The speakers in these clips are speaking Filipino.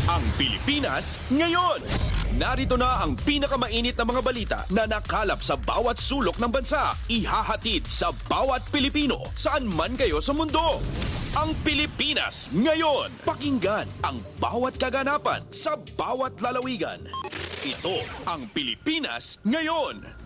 Ang Pilipinas ngayon. Narito na ang pinakamainit na mga balita na nakalap sa bawat sulok ng bansa. Ihahatid sa bawat Pilipino saan man kayo sa mundo. Ang Pilipinas ngayon. Pakinggan ang bawat kaganapan sa bawat lalawigan. Ito ang Pilipinas ngayon.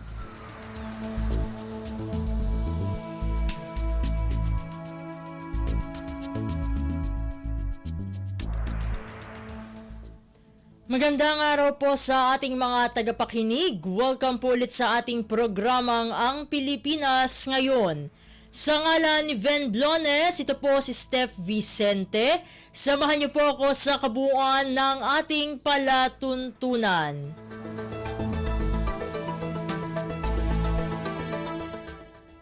Magandang araw po sa ating mga tagapakinig. Welcome po ulit sa ating programang Ang Pilipinas Ngayon. Sa ngalan ni Ven Blones, ito po si Steph Vicente. Samahan niyo po ako sa kabuuan ng ating palatuntunan.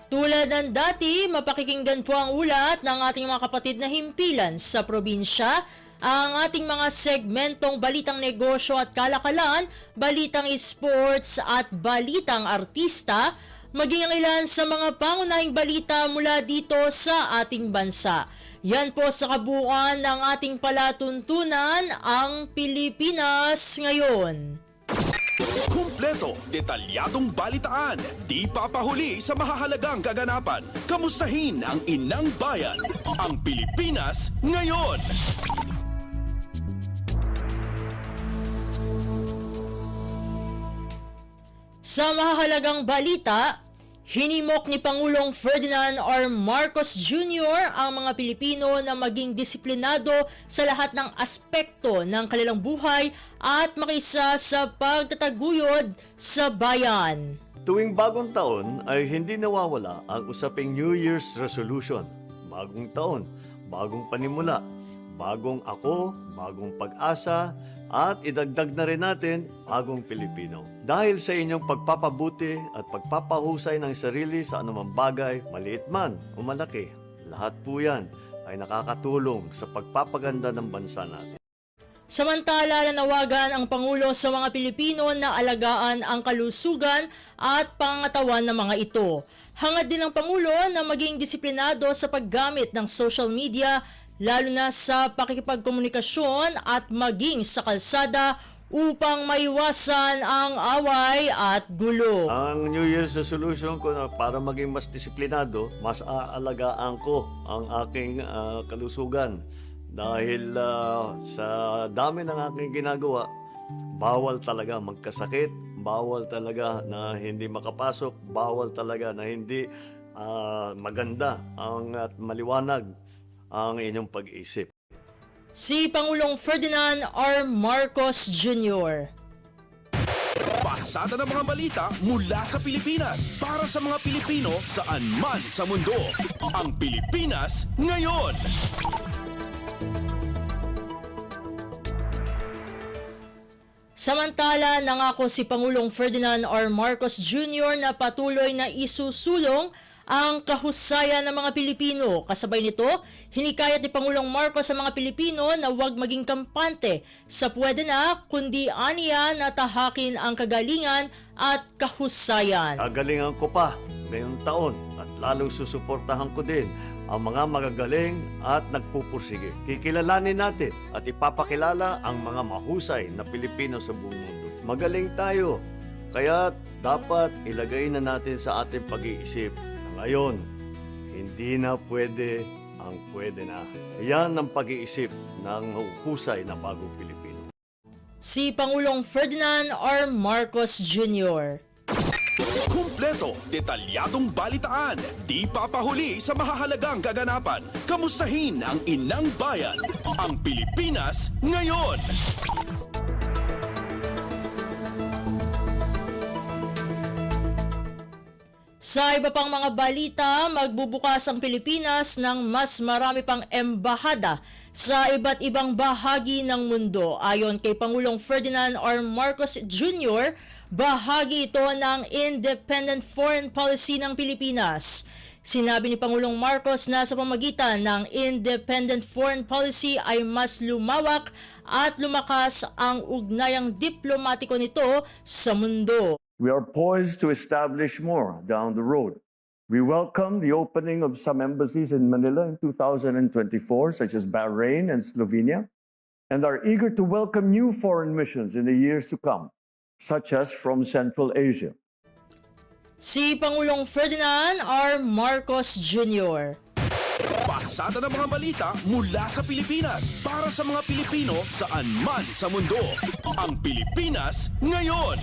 Tulad ng dati, mapakikinggan po ang ulat ng ating mga kapatid na himpilan sa probinsya, ang ating mga segmentong balitang negosyo at kalakalan, balitang sports at balitang artista, maging ang ilan sa mga pangunahing balita mula dito sa ating bansa. Yan po sa kabuuan ng ating palatuntunan, ang Pilipinas Ngayon. Kumpleto, detalyadong balitaan, di papahuli sa mahahalagang kaganapan. Kamustahin ang inang bayan, ang Pilipinas Ngayon. Sa mahahalagang balita, hinimok ni Pangulong Ferdinand R. Marcos Jr. ang mga Pilipino na maging disiplinado sa lahat ng aspekto ng kanilang buhay at makisa sa pagtataguyod sa bayan. Tuwing bagong taon ay hindi nawawala ang usaping New Year's Resolution. Bagong taon, bagong panimula, bagong ako, bagong pag-asa, at idagdag na rin natin, bagong Pilipino. Dahil sa inyong pagpapabuti at pagpapahusay ng sarili sa anumang bagay, maliit man o malaki, lahat po yan ay nakakatulong sa pagpapaganda ng bansa natin. Samantala, nanawagan ang Pangulo sa mga Pilipino na alagaan ang kalusugan at pangangatawan ng mga ito. Hangad din ng Pangulo na maging disiplinado sa paggamit ng social media, lalo na sa pakikipagkomunikasyon at maging sa kalsada upang maiwasan ang away at gulo. Ang New Year's resolution ko na para maging mas disiplinado, mas aalagaan ko ang aking kalusugan. Dahil sa dami ng aking ginagawa, bawal talaga magkasakit, bawal talaga na hindi makapasok, bawal talaga na hindi maganda at maliwanag ang inyong pag-iisip. Si Pangulong Ferdinand R. Marcos Jr. Pasada ng mga balita mula sa Pilipinas para sa mga Pilipino saan man sa mundo. Ang Pilipinas Ngayon. Samantala, nangako si Pangulong Ferdinand R. Marcos Jr. na patuloy na isusulong ang kahusayan ng mga Pilipino. Kasabay nito, hinikayat ni Pangulong Marcos sa mga Pilipino na huwag maging kampante sa pwede na, kundi aniya na tahakin ang kagalingan at kahusayan. Kagalingan ko pa ngayong taon at lalong susuportahan ko din ang mga magagaling at nagpupursige. Kikilalanin natin at ipapakilala ang mga mahusay na Pilipino sa buong mundo. Magaling tayo, kaya dapat ilagay na natin sa ating pag-iisip. Ngayon, hindi na pwede ang pwede na. Yan ang pag-iisip ng husay na bagong Pilipino. Si Pangulong Ferdinand R. Marcos Jr. Kumpleto, detalyadong balitaan, di papahuli sa mahahalagang kaganapan. Kamustahin ang inang bayan, ang Pilipinas Ngayon. Sa iba pang mga balita, magbubukas ang Pilipinas ng mas marami pang embahada sa iba't ibang bahagi ng mundo. Ayon kay Pangulong Ferdinand R. Marcos Jr., bahagi ito ng independent foreign policy ng Pilipinas. Sinabi ni Pangulong Marcos na sa pamagitan ng independent foreign policy ay mas lumawak at lumakas ang ugnayang diplomatiko nito sa mundo. We are poised to establish more down the road. We welcome the opening of some embassies in Manila in 2024, such as Bahrain and Slovenia. and are eager to welcome new foreign missions in the years to come, such as from Central Asia. Si Pangulong Ferdinand R. Marcos Jr. Pasada ng mga balita mula sa Pilipinas para sa mga Pilipino saan man sa mundo. Ang Pilipinas ngayon.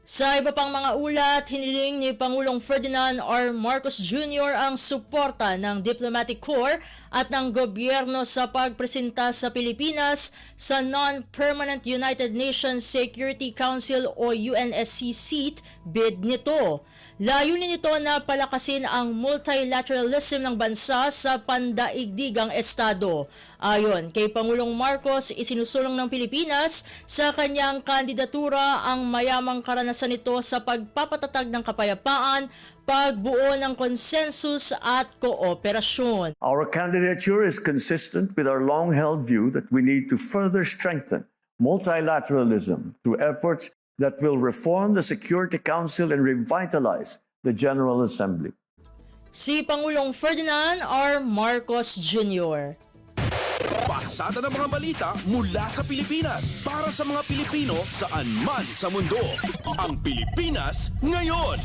Sa iba pang mga ulat, hiniling ni Pangulong Ferdinand R. Marcos Jr. ang suporta ng Diplomatic Corps at ng gobyerno sa pagpresenta sa Pilipinas sa Non-Permanent United Nations Security Council o UNSC seat bid nito. Layunin nito na palakasin ang multilateralism ng bansa sa pandaigdigang estado. Ayon kay Pangulong Marcos, isinusulong ng Pilipinas sa kanyang kandidatura ang mayamang karanasan nito sa pagpapatatag ng kapayapaan, pagbuo ng konsensus at kooperasyon. Our candidature is consistent with our long-held view that we need to further strengthen multilateralism through efforts that will reform the Security Council and revitalize the General Assembly. Si Pangulong Ferdinand R. Marcos Jr. Pasada ng mga balita mula sa Pilipinas para sa mga Pilipino saan man sa mundo. Ang Pilipinas ngayon.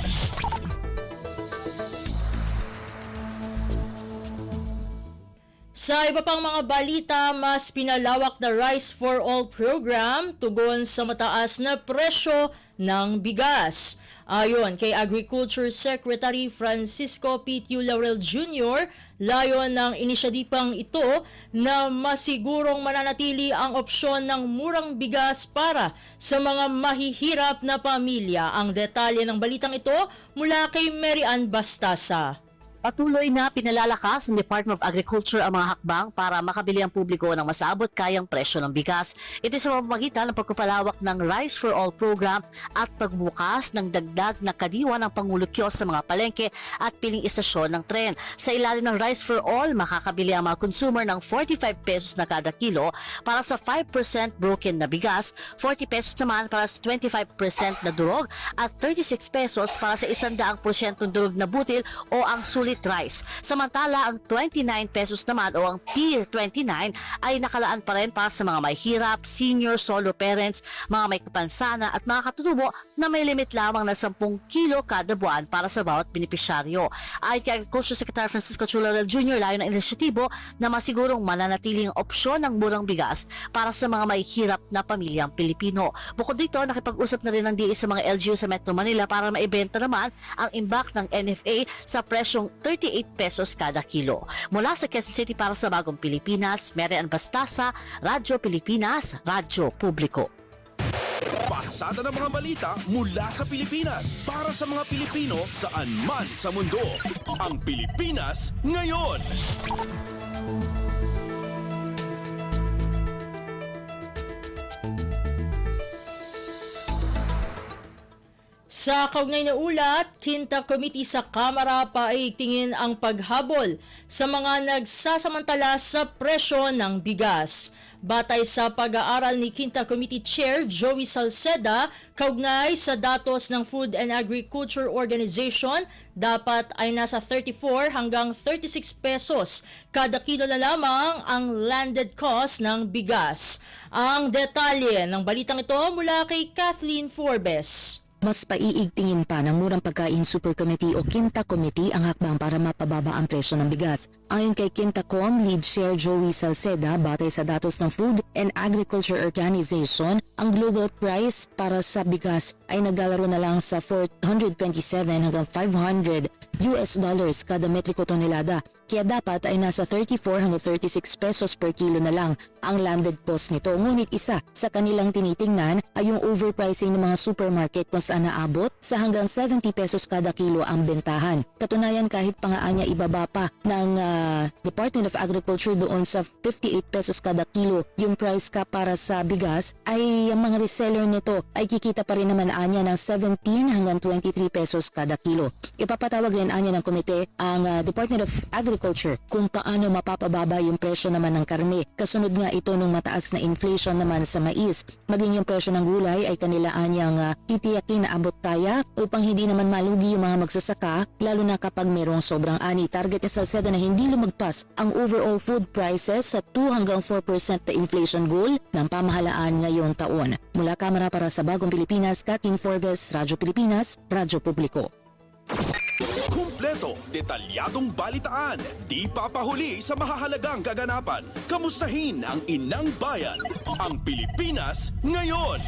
Sa iba pang mga balita, mas pinalawak na Rice for All program tugon sa mataas na presyo ng bigas. Ayon kay Agriculture Secretary Francisco P. Laurel Jr., layon ng inisyatibang ito na masigurong mananatili ang opsyon ng murang bigas para sa mga mahihirap na pamilya. Ang detalye ng balitang ito mula kay Mary Ann Bastasa. Patuloy na pinalalakas ng Department of Agriculture ang mga hakbang para makabili ang publiko ng masabot kayang presyo ng bigas. Ito sa pamamagitan ng pagpapalawak ng Rice for All program at pagbukas ng dagdag na kadiwa ng Pangulo Kiosk sa mga palengke at piling istasyon ng tren. Sa ilalim ng Rice for All, makakabili ang mga consumer ng 45 pesos na kada kilo para sa 5% broken na bigas, 40 pesos naman para sa 25% na durog at 36 pesos para sa 100% durog na butil o ang sulit rice. Samantala, ang 29 pesos naman o ang Tier 29 ay nakalaan pa rin para sa mga may hirap, senior, solo parents, mga may kapansana at mga katutubo na may limit lamang na 10 kilo kada buwan para sa bawat benepisyaryo. Ayon kay Agriculture Secretary Francisco Chulorel Jr., layo ng inisyatibo na masigurong mananatiling opsyon ng murang bigas para sa mga may hirap na pamilyang Pilipino. Bukod dito, nakipag-usap na rin ng DA sa mga LGU sa Metro Manila para maibenta naman ang imbak ng NFA sa presyong 38 pesos kada kilo. Mula sa Quezon City para sa Bagong Pilipinas, Mary Ann Bastasa, Radyo Pilipinas, Radyo Publiko. Pasada ng mga balita mula sa Pilipinas para sa mga Pilipino saan man sa mundo. Ang Pilipinas ngayon. Sa kaugnay na ulat, Quinta Committee sa Kamara paigtingin ang paghabol sa mga nagsasamantala sa presyo ng bigas. Batay sa pag-aaral ni Quinta Committee Chair Joey Salceda, kaugnay sa datos ng Food and Agriculture Organization, dapat ay nasa 34 hanggang 36 pesos kada kilo na lamang ang landed cost ng bigas. Ang detalye ng balitang ito mula kay Kathleen Forbes. Mas paiigtingin pa ng Murang Pagkain Super Committee o Quinta Committee ang hakbang para mapababa ang presyo ng bigas. Ayon kay Quintacom Lead Chair Joey Salceda, batay sa datos ng Food and Agriculture Organization, ang global price para sa bigas ay naglalaro na lang sa 427 hanggang 500 US dollars kada metriko tonelada. Kaya dapat ay nasa 34 hanggang 36 pesos per kilo na lang ang landed cost nito. Ngunit isa sa kanilang tinitingnan ay yung overpricing ng mga supermarket kung saan naabot sa hanggang 70 pesos kada kilo ang bentahan. Katunayan, kahit pa nga niya ibaba pa ng Department of Agriculture doon sa 58 pesos kada kilo yung price cap para sa bigas, ay ay ang mga reseller nito ay kikita pa rin naman anya ng 17 hanggang 23 pesos kada kilo. Ipapatawag rin anya ng komite ang Department of Agriculture kung paano mapapababa yung presyo naman ng karne. Kasunod nga ito nung mataas na inflation naman sa mais. Maging yung presyo ng gulay ay kanila anyang titiyakin na abot kaya upang hindi naman malugi yung mga magsasaka, lalo na kapag merong sobrang ani. Target ni Salceda na hindi lumagpas ang overall food prices sa 2 hanggang 4% na inflation goal ng pamahalaan ngayong taon. Mula Kamara para sa Bagong Pilipinas, Kathleen Forbes, Radyo Pilipinas, Radyo Publiko. Kumpleto, detalyadong balitaan, di papahuli sa mahahalagang kaganapan. Kamustahin ang inang bayan, ang Pilipinas ngayon.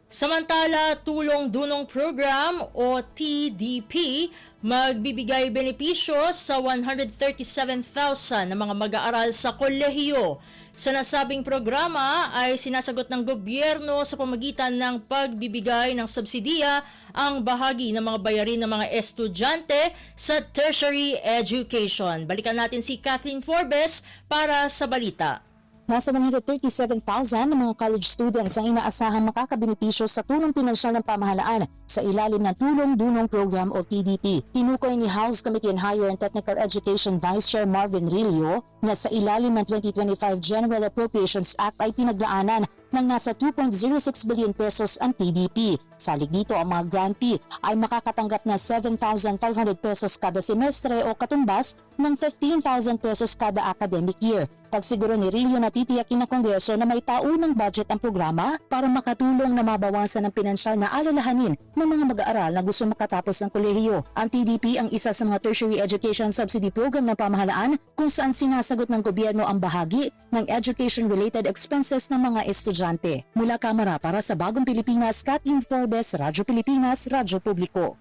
Samantala, Tulong Dunong Program o TDP magbibigay benepisyo sa 137,000 na mga mag-aaral sa kolehiyo. Sa nasabing programa ay sinasagot ng gobyerno sa pamagitan ng pagbibigay ng subsidiya ang bahagi ng mga bayarin ng mga estudyante sa tertiary education. Balikan natin si Kathleen Forbes para sa balita. Nasa 137,000 na mga college students ang inaasahang makakabenepisyo sa tulong pinansyal ng pamahalaan sa ilalim ng Tulong Dunong Program o TDP. Tinukoy ni House Committee on Higher and Technical Education Vice Chair Marvin Rillo na sa ilalim ng 2025 General Appropriations Act ay pinaglaanan ng nasa 2.06 billion pesos ang TDP. Salig dito, ang mga grantee ay makakatanggap na 7,500 pesos kada semestre o katumbas ng 15,000 pesos kada academic year. Pagsiguro ni Rillo na titiyakin ng Kongreso na may taunang budget ang programa para makatulong na mabawasan ang pinansyal na alalahanin ng mga mag-aaral na gusto makatapos ng kolehiyo. Ang TDP ang isa sa mga tertiary education subsidy program ng pamahalaan kung saan sinasagot ng gobyerno ang bahagi ng education-related expenses ng mga estudyante. Mula Kamara para sa Bagong Pilipinas, Kathleen Forbes, Radyo Pilipinas, Radyo Publiko.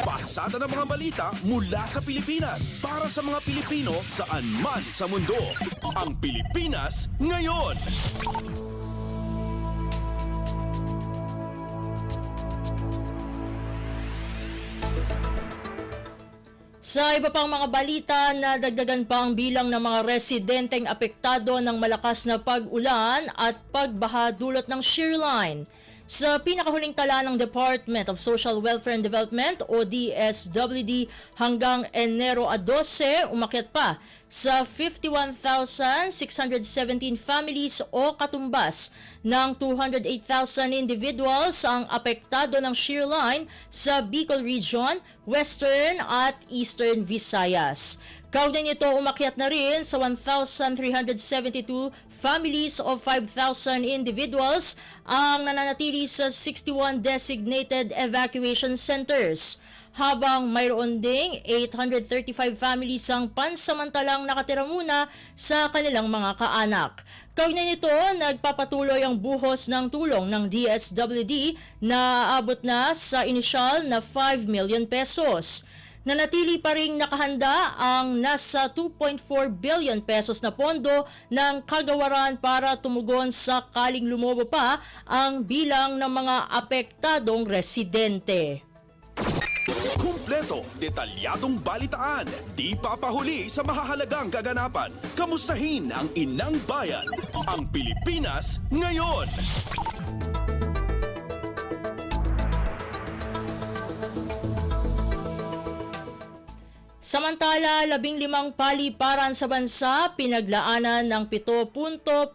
Pasada ng mga balita mula sa Pilipinas para sa mga Pilipino saan man sa mundo. Ang Pilipinas ngayon. Sa iba pang mga balita, nadagdagan pa ang bilang ng mga residenteng apektado ng malakas na pag-ulan at pagbaha dulot ng shear line. Sa pinakahuling tala ng Department of Social Welfare and Development o DSWD hanggang Enero 12, umakyat pa sa 51,617 families o katumbas ng 208,000 individuals ang apektado ng shear line sa Bicol Region, Western at Eastern Visayas. Kaugnay nito, umakyat na rin sa 1,372 families of 5,000 individuals ang nananatili sa 61 designated evacuation centers, habang mayroon ding 835 families ang pansamantalang nakatira muna sa kanilang mga kaanak. Kaugnay nito, nagpapatuloy ang buhos ng tulong ng DSWD na aabot na sa inisyal na 5 million pesos. Nanatili pa ring nakahanda ang nasa 2.4 billion pesos na pondo ng kagawaran para tumugon sakaling lumobo pa ang bilang ng mga apektadong residente. Kumpleto, detalyadong balitaan, di papahuli sa mahahalagang kaganapan. Kamustahin ang inang bayan, ang Pilipinas ngayon. Samantala, 15 paliparan sa bansa pinaglaanan ng 7.7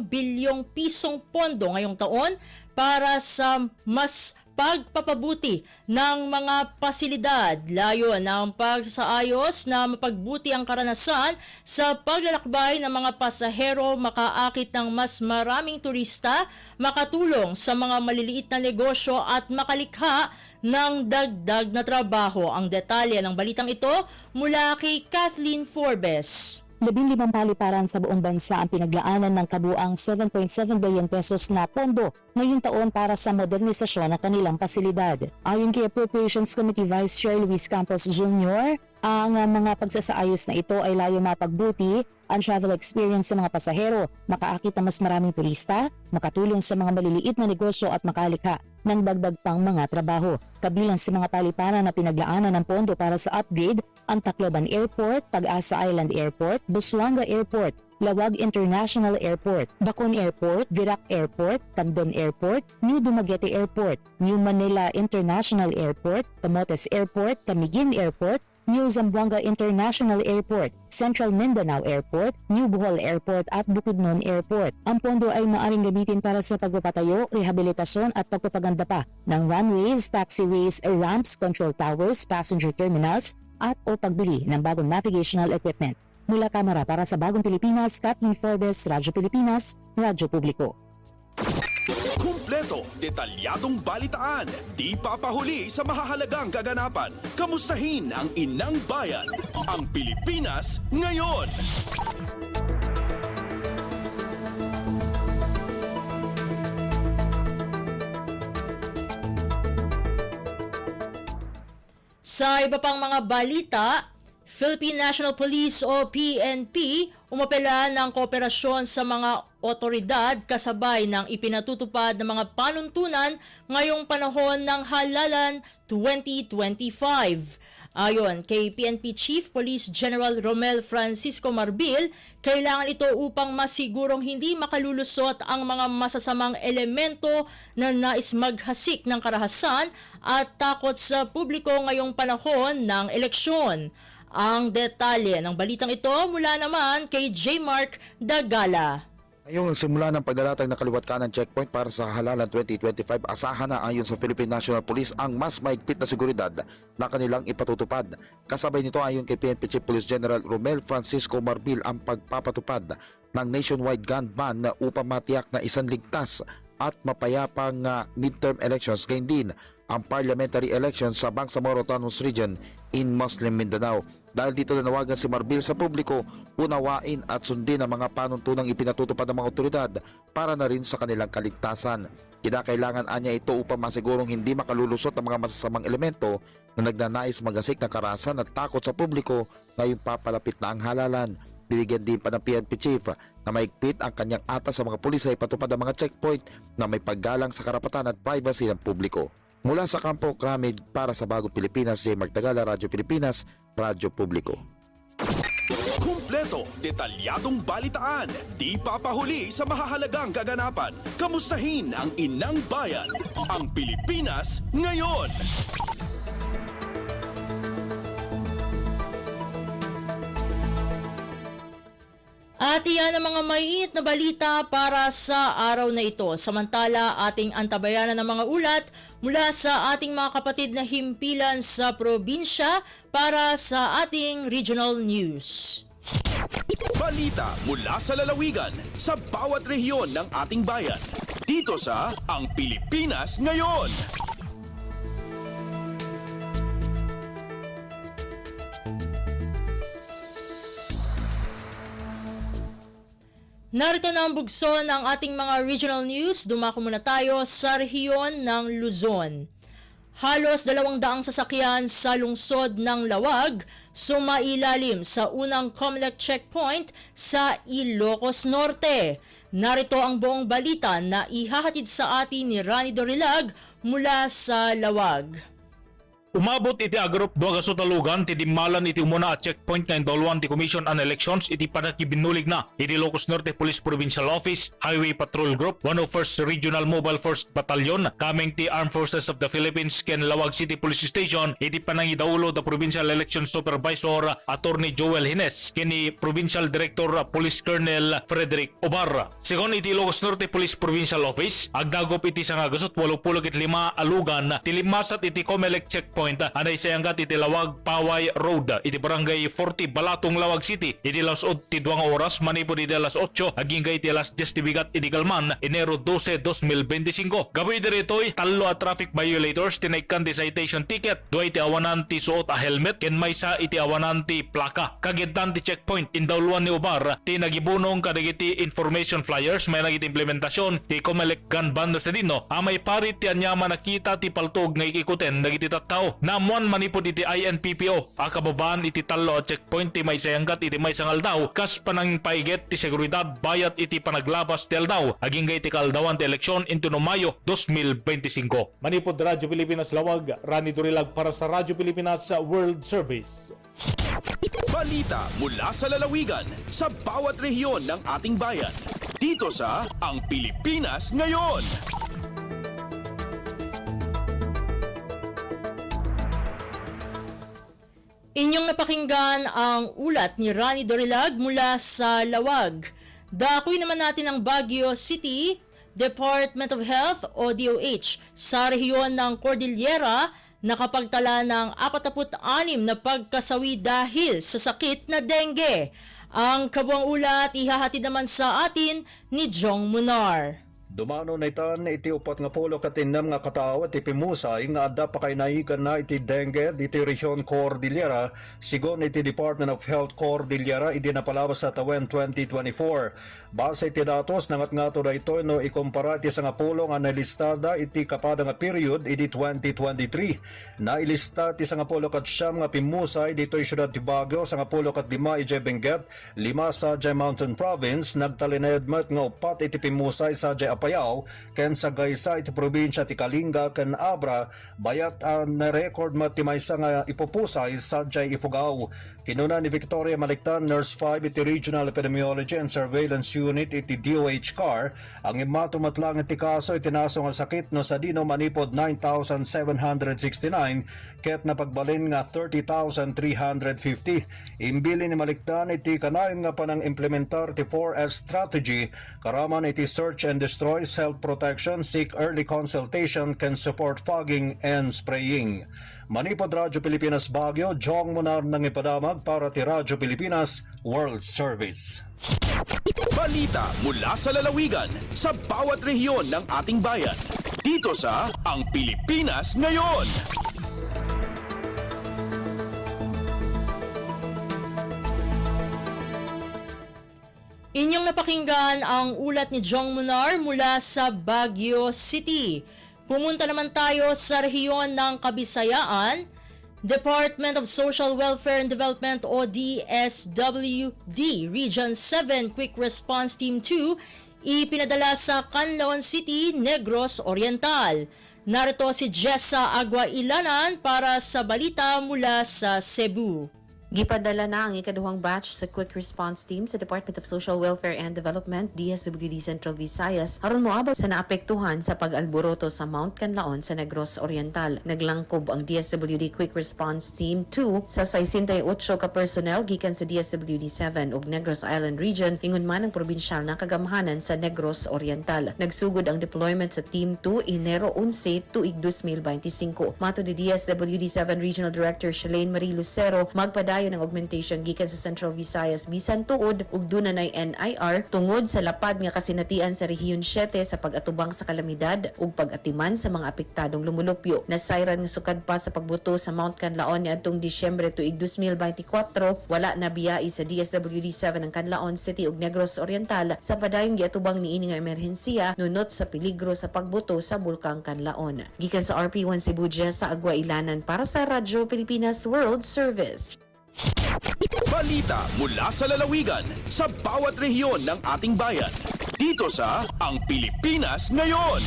bilyong pisong pondo ngayong taon para sa mas pagpapabuti ng mga pasilidad. Layon ng pagsasaayos na mapagbuti ang karanasan sa paglalakbay ng mga pasahero, makaakit ng mas maraming turista, makatulong sa mga maliliit na negosyo at makalikha ng dagdag na trabaho. Ang detalye ng balitang ito mula kay Kathleen Forbes. 15 paliparan sa buong bansa ang pinaglaanan ng kabuang 7.7 billion pesos na pondo ngayong taon para sa modernisasyon ng kanilang pasilidad. Ayon kay Appropriations Committee Vice Chair Luis Campos Jr., ang mga pagsasaayos na ito ay layo mapagbuti ang travel experience sa mga pasahero, makaakit ng mas maraming turista, makatulong sa mga maliliit na negosyo at makalikha ng dagdag pang mga trabaho. Kabilang sa mga paliparan na pinaglaanan ng pondo para sa upgrade, ang Tacloban Airport, Pag-asa Island Airport, Busuanga Airport, Lawag International Airport, Bacon Airport, Virac Airport, Candon Airport, New Dumaguete Airport, New Manila International Airport, Camotes Airport, Camiguin Airport, New Zamboanga International Airport, Central Mindanao Airport, New Bohol Airport at Bukidnon Airport. Ang pondo ay maaaring gamitin para sa pagpapatayo, rehabilitasyon at pagpapaganda pa ng runways, taxiways, ramps, control towers, passenger terminals at o pagbili ng bagong navigational equipment. Mula Kamara para sa Bagong Pilipinas, Kathleen Forbes, Radyo Pilipinas, Radyo Publiko. Kumpleto, detalyadong balitaan, di papahuli sa mahahalagang kaganapan. Kamustahin ang inang bayan, ang Pilipinas ngayon. Sa iba pang mga balita, Philippine National Police o PNP umapela ng kooperasyon sa mga otoridad kasabay ng ipinatutupad ng mga panuntunan ngayong panahon ng Halalan 2025. Ayon kay PNP Chief Police General Romel Francisco Marbil, kailangan ito upang masigurong hindi makalulusot ang mga masasamang elemento na nais maghasik ng karahasan at takot sa publiko ngayong panahon ng eleksyon. Ang detalye ng balitang ito mula naman kay J. Mark Dagala. Ngayong simula ng paglalatag ng kaliwat-kanan checkpoint para sa Halalan 2025, asahan na ayon sa Philippine National Police ang mas maigpit na seguridad na kanilang ipatutupad. Kasabay nito ayon kay PNP Chief Police General Romel Francisco Marbil ang pagpapatupad ng nationwide gun ban upang matiyak na isang ligtas at mapayapang midterm elections, gayon din ang parliamentary elections sa Bangsamoro Autonomous Region in Muslim Mindanao. Dahil dito nanawagan si Marbil sa publiko, unawain at sundin ang mga panuntunang ipinatutupad ng mga otoridad para na rin sa kanilang kaligtasan. Kinakailangan anya ito upang masigurong hindi makalulusot ang mga masasamang elemento na nagnanais magasik ng karahasan at takot sa publiko ngayong papalapit na ang halalan. Binigyan din pa ng PNP Chief na maigpit ang kanyang atas sa mga pulis ay patupad ang mga checkpoint na may paggalang sa karapatan at privacy ng publiko. Mula sa Kampo Kramid para sa Bagong Pilipinas, J. Mark Dagala, Radyo Pilipinas, Radyo Publiko. Kumpleto, detalyadong balitaan, di papahuli sa mahahalagang kaganapan. Kamustahin ang inang bayan, ang Pilipinas ngayon. At iyan ang mga maiinit na balita para sa araw na ito. Samantala, ating antabayanan ng mga ulat mula sa ating mga kapatid na himpilan sa probinsya para sa ating regional news. Balita mula sa lalawigan sa bawat rehiyon ng ating bayan. Dito sa Ang Pilipinas Ngayon. Narito na ang bugso ng ating mga regional news. Dumako muna tayo sa rehiyon ng Luzon. Halos 200 sasakyan sa lungsod ng Lawag sumailalim sa unang COMELEC checkpoint sa Ilocos Norte. Narito ang buong balita na ihahatid sa atin ni Rani Dorilag mula sa Lawag. Umabot iti agrup duwa kasutalugan ti dimmalan iti umuna at checkpoint nga indolwan ti Commission on Elections iti panakibinulig na iti Ilocos Norte Police Provincial Office Highway Patrol Group 101st Regional Mobile Force Battalion kaming ti Armed Forces of the Philippines ken Lawag City Police Station iti panangidaulo the Provincial Election Supervisor Attorney Joel Hines kini Provincial Director Police Colonel Frederick Obarra. Sigon iti Ilocos Norte Police Provincial Office agdagop iti sangagasot 85 alugan ti limasat iti COMELEC checkpoint anay sayanggat iti Lawag Paway Road iti barangay 40 Balatong Lawag City iti alas 8 ti 2 oras manipod iti alas 8 aging iti alas 10 ti bigat iti Galman Enero 12, 2025. Gaboy diritoy talo at traffic violators tinaikan ti citation ticket duay ti awanan ti suot a helmet ken maysa iti awanan ti plaka. Kagidtan ti checkpoint indawluan ni Ubar ti nagibunong kadagiti information flyers may nagiti implementasyon ti COMELEC gun ban sa dino amay parit ti anyama nakita ti paltog nga ikikuten dagiti tattao aldaw. Namuan manipod iti INPPO. A kababaan iti talo at checkpoint ti may sayanggat iti may sang aldaw. Kas panang paiget ti seguridad bayat iti panaglabas ti aldaw. Aging iti kaldawan ti eleksyon into no Mayo 2025. Manipod Radyo Pilipinas Lawag, Rani Durilag para sa Radyo Pilipinas World Service. Balita mula sa lalawigan sa bawat rehiyon ng ating bayan. Dito sa Ang Pilipinas Ngayon. Inyong napakinggan ang ulat ni Rani Dorilag mula sa Lawag. Dakoy naman natin ang Baguio City, Department of Health o DOH sa rehiyon ng Cordillera nakapagtala ng 46 na pagkasawi dahil sa sakit na dengue. Ang kabuang ulat ihahatid naman sa atin ni Jong Munar. Dumano na itan iti upat nga polo katinam nga katao at ipimusay nga adda pa kay naikan na iti dengue iti Region Cordillera sigon iti Department of Health Cordillera iti napalabas sa tawen 2024. Base iti datos nangat nga to da ito no ikumpara iti sa nga polo nga nalistada iti kapada nga period iti 2023. Nailista iti sa nga polo kat siyam nga pimusay dito syudad ti Baguio sa nga polo kat 5 iti Benguet, 5 sa Jay Mountain Province, nagtalinedmat nga upat iti pimusay sa Jay Apayao, ken sa Gaysa iti probinsya ti Kalinga ken Abra, bayat ang na-record matimaysa nga ipupusay sa Jay Ifugao. Kinuna ni Victoria Malictan, Nurse 5 iti Regional Epidemiology and Surveillance Unit iti DOH CAR, ang imatumatlang iti kaso itinaso nga sakit no sa dino manipod 9,769 ket napagbalin nga 30,350. Imbili ni Malictan iti kanayon nga panang implementar ti 4S strategy, karaman iti search and destroy, self-protection, seek early consultation, can support fogging and spraying. Manipod Radyo Pilipinas Baguio, Jong Munar nang ipadamag para ti Radyo Pilipinas World Service. Balita mula sa lalawigan sa bawat rehiyon ng ating bayan. Dito sa Ang Pilipinas Ngayon. Inyong napakinggan ang ulat ni Jong Munar mula sa Baguio City. Pumunta naman tayo sa rehiyon ng Kabisayaan. Department of Social Welfare and Development o DSWD Region 7 Quick Response Team 2 ipinadala sa Canlaon City, Negros Oriental. Narito si Jessa Aguailanan para sa balita mula sa Cebu. Gipadala na ang ikaduhang batch sa Quick Response Team sa Department of Social Welfare and Development DSWD Central Visayas aron moabot sa naapektuhan sa pag-alboroto sa Mount Canlaon sa Negros Oriental. Naglangkob ang DSWD Quick Response Team 2 sa 68 ka personnel gikan sa DSWD 7 ug Negros Island Region ingon man ang probinsyal na kagamhanan sa Negros Oriental. Nagsugod ang deployment sa Team 2 Enero 11 tuig 2025. Mato ni DSWD 7 Regional Director Shalane Marie Lucero, magpadayon ng augmentation gikan sa Central Visayas bisan tuod ug dunay NIR tungod sa lapad nga kasinatian sa Rehiyon 7 sa pag-atubang sa kalamidad ug pag-atiman sa mga apektadong lumulupyo. Nasayran nga sukad pa sa pagbuto sa Mount Canlaon niadtong Disyembre tuig 2024, wala na biyai sa DSWD 7 ang Canlaon City ug Negros Oriental sa padayong giatubang niini nga emerhensiya nunot sa peligro sa pagbuto sa bulkang Canlaon. Gikan sa RP1 Cebu, sa Aguailanan para sa Radyo Pilipinas World Service. Balita mula sa lalawigan sa bawat rehiyon ng ating bayan. Dito sa Ang Pilipinas Ngayon.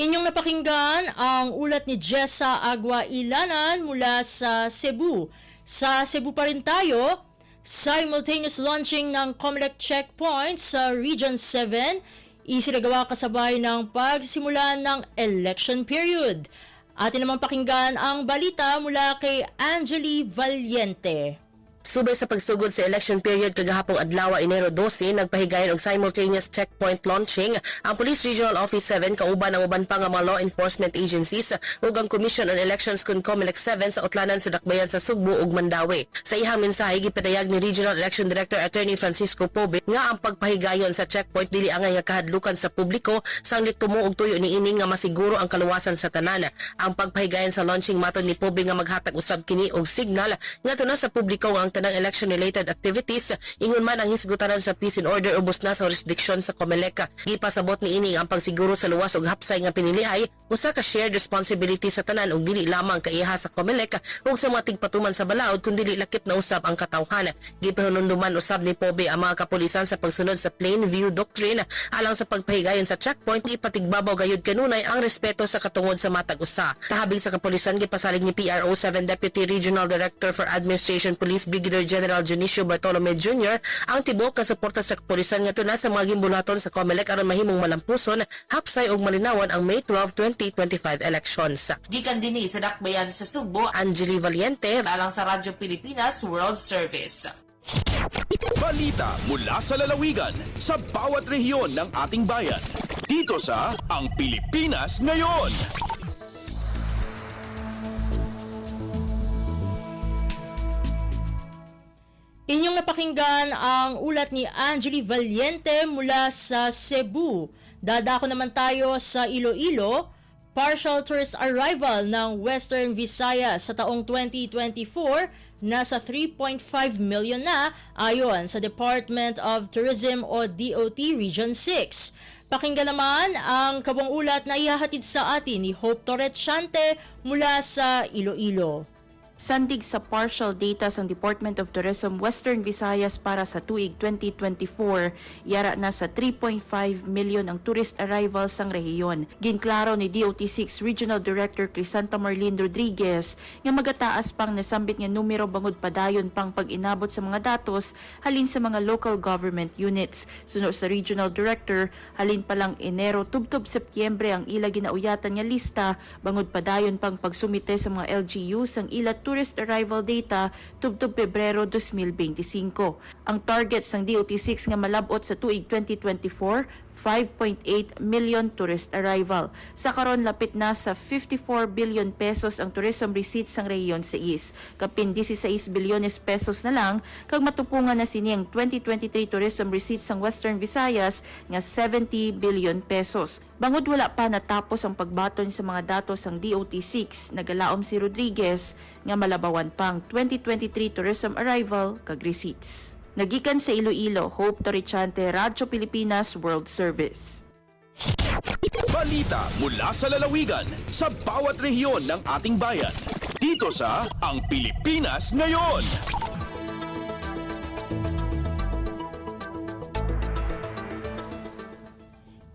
Inyong napakinggan ang ulat ni Jessa Aguailanan mula sa Cebu. Sa Cebu pa rin tayo. Simultaneous launching ng COMELEC checkpoint sa Region 7 isinagawa kasabay ng pagsimula ng election period. Atin naman pakinggan ang balita mula kay Angeli Valiente. Subay sa pagsugod sa election period kagahapong adlaw Enero 12, nagpahigayon og simultaneous checkpoint launching ang Police Regional Office 7 kauban ang uban pa nga mga law enforcement agencies ug ang Commission on Elections kun COMELEC 7 sa utlanan sa dakbayan sa Sugbo ug Mandawi. Sa ihang mensahe gipatayag ni Regional Election Director Attorney Francisco Pobe nga ang pagpahigayon sa checkpoint dili angay nga kahadlukan sa publiko sanglit tumo og tuyo niini nga masiguro ang kaluwasan sa tanan. Ang pagpahigayon sa launching maton ni Pobe nga maghatag usab kini og signal ngadto na sa publiko nga ang tanang election-related activities, ingon man ang hisgutanan sa peace and order ubos na sa jurisdiction sa COMELEC. Gipasabot ni ini ang pagsiguro sa luwas ug hapsay nga pinilihay, usa ka shared responsibility sa tanan ug dili lamang kaiha sa COMELEC ug sa mga tigpatuman sa balaod kundi lakip na usab ang katawhan. Gipahununduman usab ni Pobe ang mga kapulisan sa pagsunod sa plain view doctrine alang sa pagpahigayon sa checkpoint, ipatigbabaw gayud kanunay ang respeto sa katungod sa matag usa. Kahabing sa kapulisan gipasalig ni PRO 7 Deputy Regional Director for Administration Police Brigadier General Junicio Bartolome Jr. ang tibok nga suporta sa kapulisan nga tuna sa mga gimbulaton sa COMELEC aron mahimong malampuson, hapsay ug malinawan ang May 12, 2025 elections. Gikan dinhi sa Dakbayan sa Subo, Angeli Valiente alang sa Radyo Pilipinas World Service. Balita mula sa lalawigan sa bawat rehiyon ng ating bayan. Dito sa Ang Pilipinas Ngayon. Inyong napakinggan ang ulat ni Angeli Valiente mula sa Cebu. Dadako naman tayo sa Iloilo. Partial tourist arrival ng Western Visayas sa taong 2024 nasa 3.5 million na ayon sa Department of Tourism o DOT Region 6. Pakinggan naman ang kabang ulat na ihahatid sa atin ni Hope Torrechante mula sa Iloilo. Sandig sa partial data sa Department of Tourism Western Visayas para sa tuig 2024, yara na sa 3.5 million ang tourist arrivals sang rehiyon. Ginklaro ni DOT6 Regional Director Crisanta Marlene Rodriguez nga magataas pang nasambit nga numero bangod padayon pang pag-inabot sa mga datos halin sa mga local government units. Sunod sa Regional Director, halin pa lang Enero tubtob Setyembre ang ila ginauyatan nga lista bangod padayon pang pagsumite sa mga LGU sang ila tourist arrival data tubtob Pebrero 2025. Ang targets ng DOT6 nga malabot sa tuig 2024, 5.8 million tourist arrival. Sa karon lapit na sa 54 billion pesos ang tourism receipts sang rehiyon sa East. Kapin 16 bilyones pesos na lang kag matupungan na siniyang 2023 tourism receipts sang Western Visayas nga 70 billion pesos. Bangod wala pa natapos ang pagbaton sa mga datos sang DOT6, nagalaom si Rodriguez nga malabawan pang 2023 tourism arrival kag receipts. Nagikan sa Iloilo, Hope Torrechante, Radyo Pilipinas World Service. Balita mula sa lalawigan sa bawat rehiyon ng ating bayan. Dito sa Ang Pilipinas Ngayon.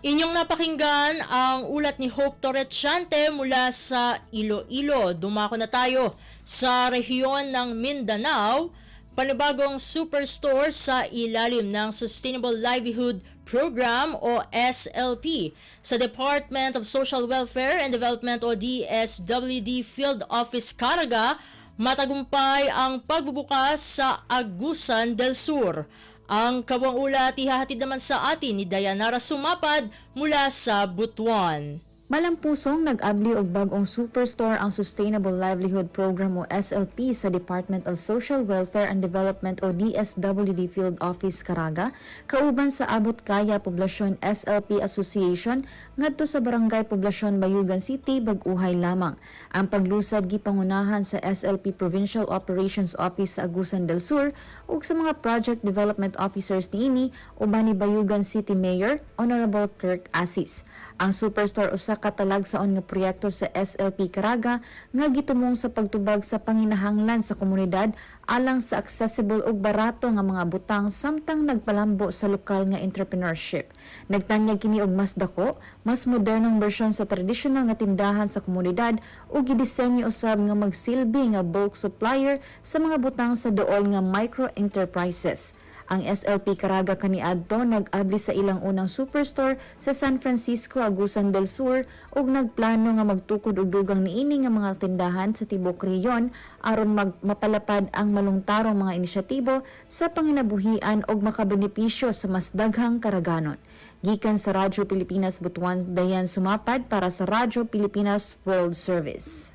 Inyong napakinggan ang ulat ni Hope Torrechante mula sa Iloilo. Dumako na tayo sa rehiyon ng Mindanao. Panibagong superstore sa ilalim ng Sustainable Livelihood Program o SLP sa Department of Social Welfare and Development o DSWD Field Office Caraga, matagumpay ang pagbubukas sa Agusan del Sur. Ang kabang ulat ihahatid naman sa atin ni Dayanara Sumapad mula sa Butuan. Malampusong nag-abli og bag-ong superstore ang Sustainable Livelihood Program o SLP sa Department of Social Welfare and Development o DSWD Field Office Caraga, kauban sa Abot Kaya Poblasyon SLP Association ngadto sa Barangay Poblasyon Bayugan City, Bag-uhay lamang. Ang paglusad gipangunahan sa SLP Provincial Operations Office sa Agusan del Sur ug sa mga Project Development Officers niini uban ni Bayugan City Mayor Honorable Kirk Asis. Ang superstore usa ka talagsaon nga proyekto sa SLP Caraga nga gitumong sa pagtubag sa panginahanglan sa komunidad alang sa accessible ug barato nga mga butang samtang nagpalambo sa lokal nga entrepreneurship. Nagtanyag kini og mas dako, mas modernong bersyon sa tradisyonal nga tindahan sa komunidad ug gidisenyo usab nga magsilbi nga bulk supplier sa mga butang sa duol nga micro enterprises. Ang SLP Caraga kaniadto nag-abli sa ilang unang superstore sa San Francisco, Agusan del Sur ug nagplano nga magtukod og dugang niini nga mga tindahan sa tibok rehiyon aron mapalapad ang malungtarong mga inisyatibo sa panginabuhian ug makabenepisyo sa mas daghang karaganon. Gikan sa Radyo Pilipinas Butuan, Dayan Sumapad para sa Radyo Pilipinas World Service.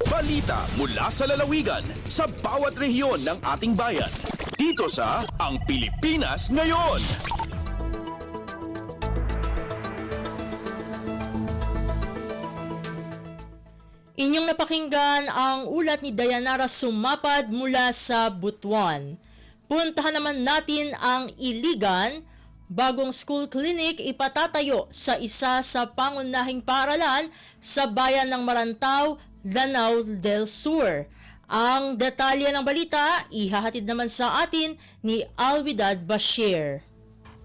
Balita mula sa lalawigan sa bawat rehiyon ng ating bayan. Dito sa Ang Pilipinas Ngayon. Inyong napakinggan ang ulat ni Dayanara Sumapad mula sa Butuan. Puntahan naman natin ang Iligan. Bagong school clinic ipatatayo sa isa sa pangunahing paaralan sa bayan ng Marantaw, Lanao del Sur. Ang detalye ng balita, ihahatid naman sa atin ni Alwidad Bashir.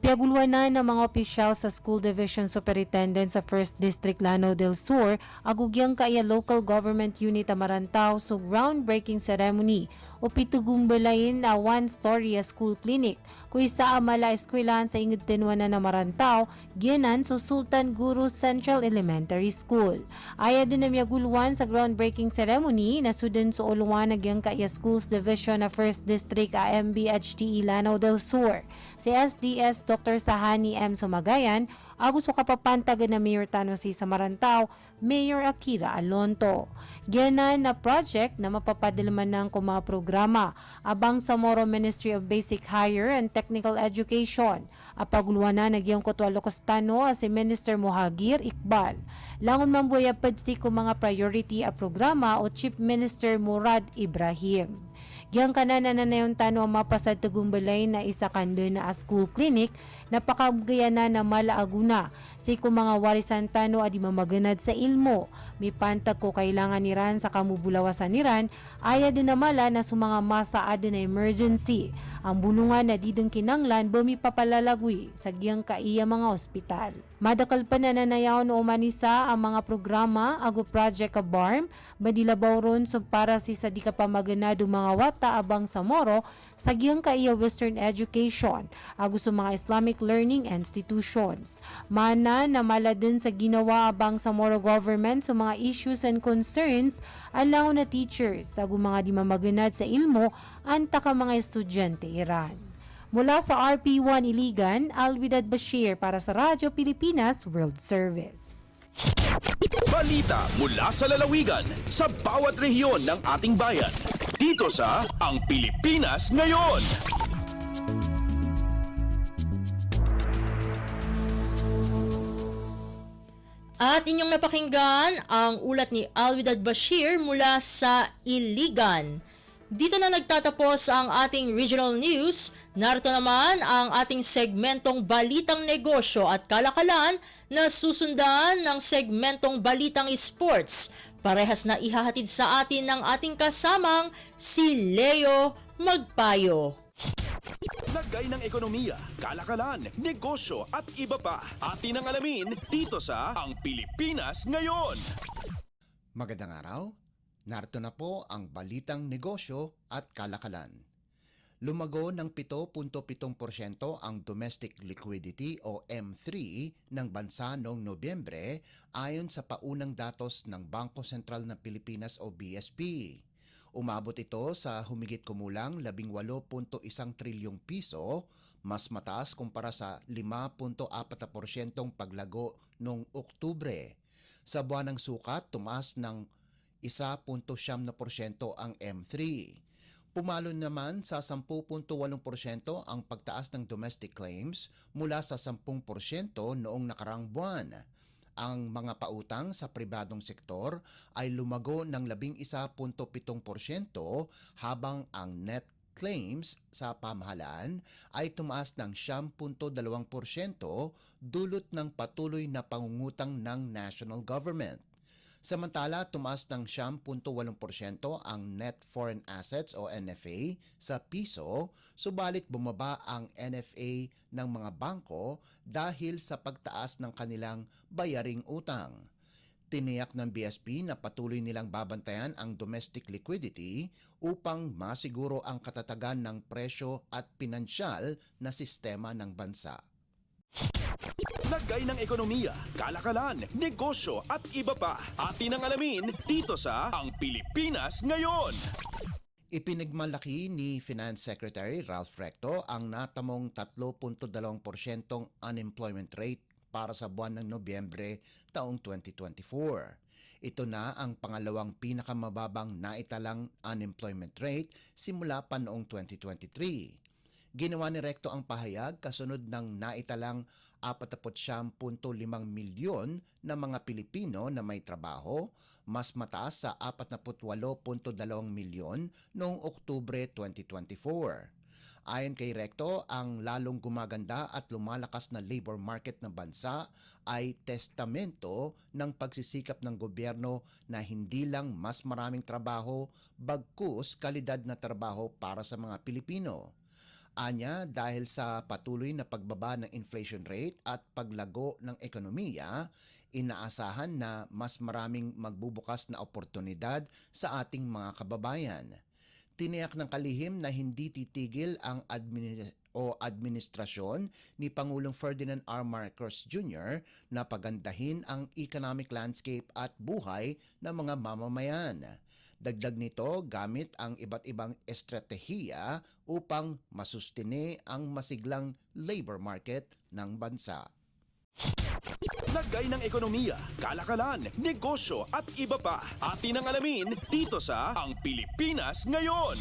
Piagulwanan ng mga opisyal sa School Division Superintendent sa 1st District Lanao del Sur, agugyang kaya Local Government Unit Marantaw so groundbreaking ceremony o pitugumbalayin na one-story school clinic kung isa amala eskwelahan sa ingid tinwanan na Marantaw, ginan so Sultan Guru Central Elementary School. Aya din na miagulwan sa groundbreaking ceremony na sudan sa uluwan nagyang kaya Schools Division na 1st District AMBHTE Lanao del Sur. Si SDS Dr. Sahani M. Sumagayan, agusto kapapantagan na Mayor Tanosi sa Marantaw, Mayor Akira Alonto. Giyanan na project na mapapadalaman ng mga programa abang sa Moro Ministry of Basic Higher and Technical Education. Apaguluan na nagyang Kotwalo Costano si Minister Mohagir Iqbal. Langon mambuyapad si mga priority a programa o Chief Minister Murad Ibrahim. Giyang kanan na nayon tano mapasad tagumbalay na isa kando na school clinic na pakagayana na malaaguna si mga warisan tano adi mamaganad sa ilmo. May pantag ko kailangan niran sa kamubulawasan niran aya din na mala na sumanga masa adi na emergency. Ang bulungan na didong kinanglan bumi papalalagwi sa giyang kaiya mga ospital. Madakal pa na nanayaw no umanisa ang mga programa ago Project Kabarm, badilabaw ron so para si sa di ka pamaganado mga wata abang sa Moro sa giyang kaiya Western Education ago sa mga Islamic Learning Institutions. Mana na maladin sa ginawa abang sa Moro government sa mga issues and concerns alang na teachers ago mga di mamaganad sa ilmo anta ka mga estudyante iran. Mula sa RP1 Iligan, Alwidad Bashir para sa Radyo Pilipinas World Service. Balita mula sa lalawigan sa bawat rehiyon ng ating bayan. Dito sa Ang Pilipinas Ngayon. At inyong napakinggan ang ulat ni Alwidad Bashir mula sa Iligan. Dito na nagtatapos ang ating regional news. Narito naman ang ating segmentong Balitang Negosyo at Kalakalan na susundan ng segmentong Balitang Sports. Parehas na ihahatid sa atin ng ating kasamang si Leo Magpayo. Lagay ng ekonomiya, kalakalan, negosyo at iba pa. Atin ang alamin dito sa Ang Pilipinas Ngayon. Magandang araw. Narito na po ang Balitang Negosyo at Kalakalan. Lumago ng 7.7% ang domestic liquidity o M3 ng bansa noong Nobyembre ayon sa paunang datos ng Bangko Sentral ng Pilipinas o BSP. Umabot ito sa humigit kumulang 18.1 trilyong piso, mas mataas kumpara sa 5.4% paglago noong Oktubre. Sa buwanang sukat, tumaas ng 1.7% ang M3. Pumalo naman sa 10.8% ang pagtaas ng domestic claims mula sa 10% noong nakarang buwan. Ang mga pautang sa pribadong sektor ay lumago ng 11.7% habang ang net claims sa pamahalaan ay tumaas ng 10.2% dulot ng patuloy na pangungutang ng national government. Samantala, tumaas ng 10.8% ang net foreign assets o NFA sa piso, subalit bumaba ang NFA ng mga bangko dahil sa pagtaas ng kanilang bayaring utang. Tiniyak ng BSP na patuloy nilang babantayan ang domestic liquidity upang masiguro ang katatagan ng presyo at pinansyal na sistema ng bansa. Lagay ng ekonomiya, kalakalan, negosyo at iba pa. Atin ang alamin dito sa Ang Pilipinas Ngayon. Ipinagmalaki ni Finance Secretary Ralph Recto ang natamong 3.2% unemployment rate para sa buwan ng Nobyembre taong 2024. Ito na ang pangalawang pinakamababang naitalang unemployment rate simula pa noong 2023. Ginawa ni Recto ang pahayag kasunod ng naitalang 49.5 milyon na mga Pilipino na may trabaho, mas mataas sa 48.2 milyon noong Oktubre 2024. Ayon kay Recto, ang lalong gumaganda at lumalakas na labor market ng bansa ay testamento ng pagsisikap ng gobyerno na hindi lang mas maraming trabaho, bagkus kalidad na trabaho para sa mga Pilipino. Anya, dahil sa patuloy na pagbaba ng inflation rate at paglago ng ekonomiya, inaasahan na mas maraming magbubukas na oportunidad sa ating mga kababayan. Tiniyak ng kalihim na hindi titigil ang administrasyon ni Pangulong Ferdinand R. Marcos Jr. na pagandahin ang economic landscape at buhay ng mga mamamayan. Dagdag nito, gamit ang iba't ibang estratehiya upang masustine ang masiglang labor market ng bansa. Lagay ng ekonomiya, kalakalan, negosyo at iba pa. Atin ang alamin dito sa Ang Pilipinas Ngayon.